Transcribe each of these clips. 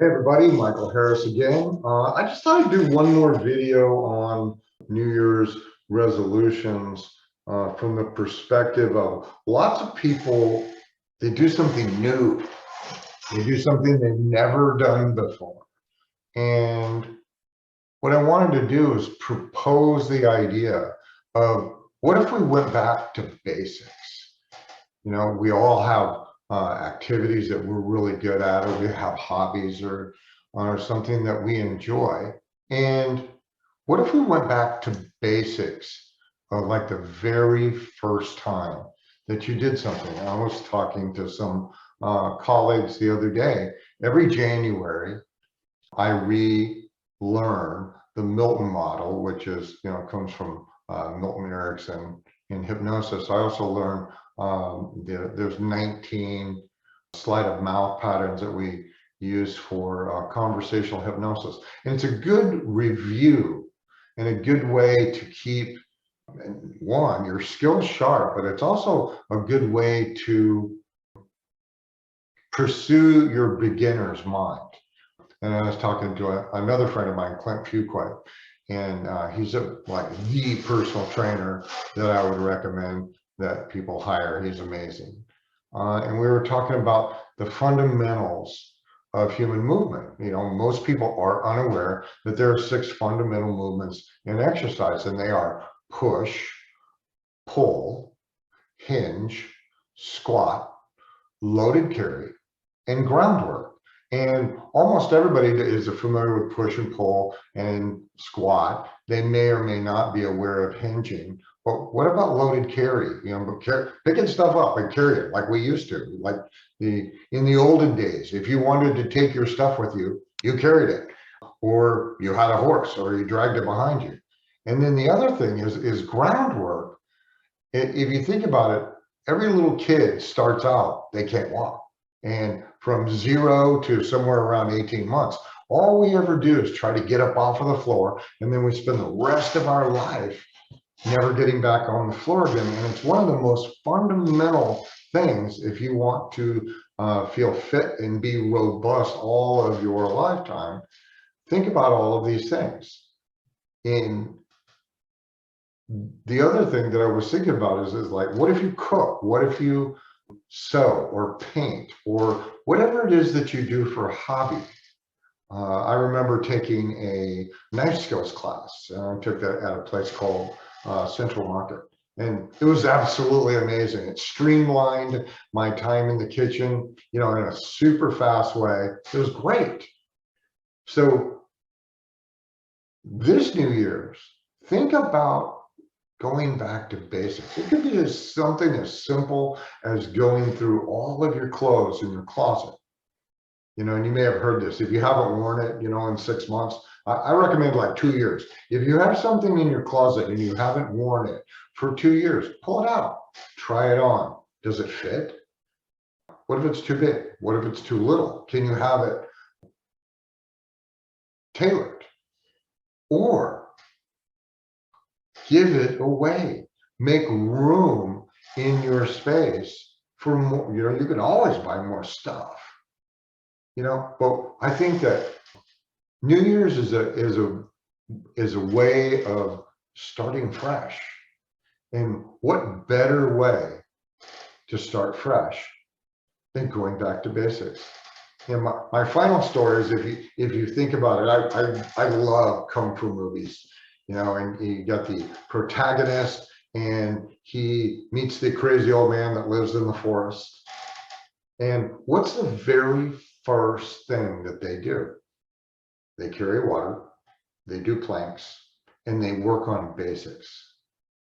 Hey everybody, Michael Harris again. I just thought I'd do one more video on New Year's resolutions from the perspective of lots of people, they do something new. They do something they've never done before. And what I wanted to do is propose the idea of what if we went back to basics? We all have activities that we're really good at, or we have hobbies or something that we enjoy. And what if we went back to basics, like the very first time that you did something? I was talking to some colleagues the other day. Every January, I relearn the Milton model, which is, comes from Milton Erickson in hypnosis. I also learn there's 19 sleight of mouth patterns that we use for conversational hypnosis. And it's a good review and a good way to keep, one, your skills sharp, but it's also a good way to pursue your beginner's mind. And I was talking to another friend of mine, Clint Fuquay, and he's like the personal trainer that I would recommend that people hire. He's amazing. And we were talking about the fundamentals of human movement. Most people are unaware that there are 6 fundamental movements in exercise, and they are push, pull, hinge, squat, loaded carry, and groundwork. And almost everybody that is familiar with push and pull and squat, they may or may not be aware of hinging. But what about loaded carry? Picking stuff up and carry it like we used to, like in the olden days. If you wanted to take your stuff with you, you carried it, or you had a horse, or you dragged it behind you. And then the other thing is groundwork. If you think about it, every little kid starts out, they can't walk. And from 0 to somewhere around 18 months, all we ever do is try to get up off of the floor. And then we spend the rest of our life never getting back on the floor again. And it's one of the most fundamental things if you want to feel fit and be robust all of your lifetime. Think about all of these things. In the other thing that I was thinking about is like, what if you cook? What if you sew or paint or whatever it is that you do for a hobby? I remember taking a knife skills class. I took that at a place called Central Market. And it was absolutely amazing. It streamlined my time in the kitchen, in a super fast way. It was great. So this New Year's, think about going back to basics. It could be something as simple as going through all of your clothes in your closet. And you may have heard this. If you haven't worn it, in 6 months, I recommend like 2 years. If you have something in your closet and you haven't worn it for 2 years, pull it out, try it on. Does it fit? What if it's too big? What if it's too little? Can you have it tailored? Or give it away. Make room in your space for more. You can always buy more stuff. But I think that New Year's is a way of starting fresh. And what better way to start fresh than going back to basics? And my final story is, if you think about it, I love kung fu movies. And you got the protagonist, and he meets the crazy old man that lives in the forest. And what's the very first thing that they do? They carry water, they do planks, and they work on basics.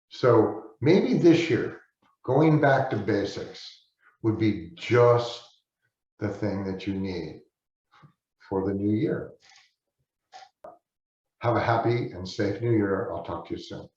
So maybe this year, going back to basics would be just the thing that you need for the new year. Have a happy and safe new year. I'll talk to you soon.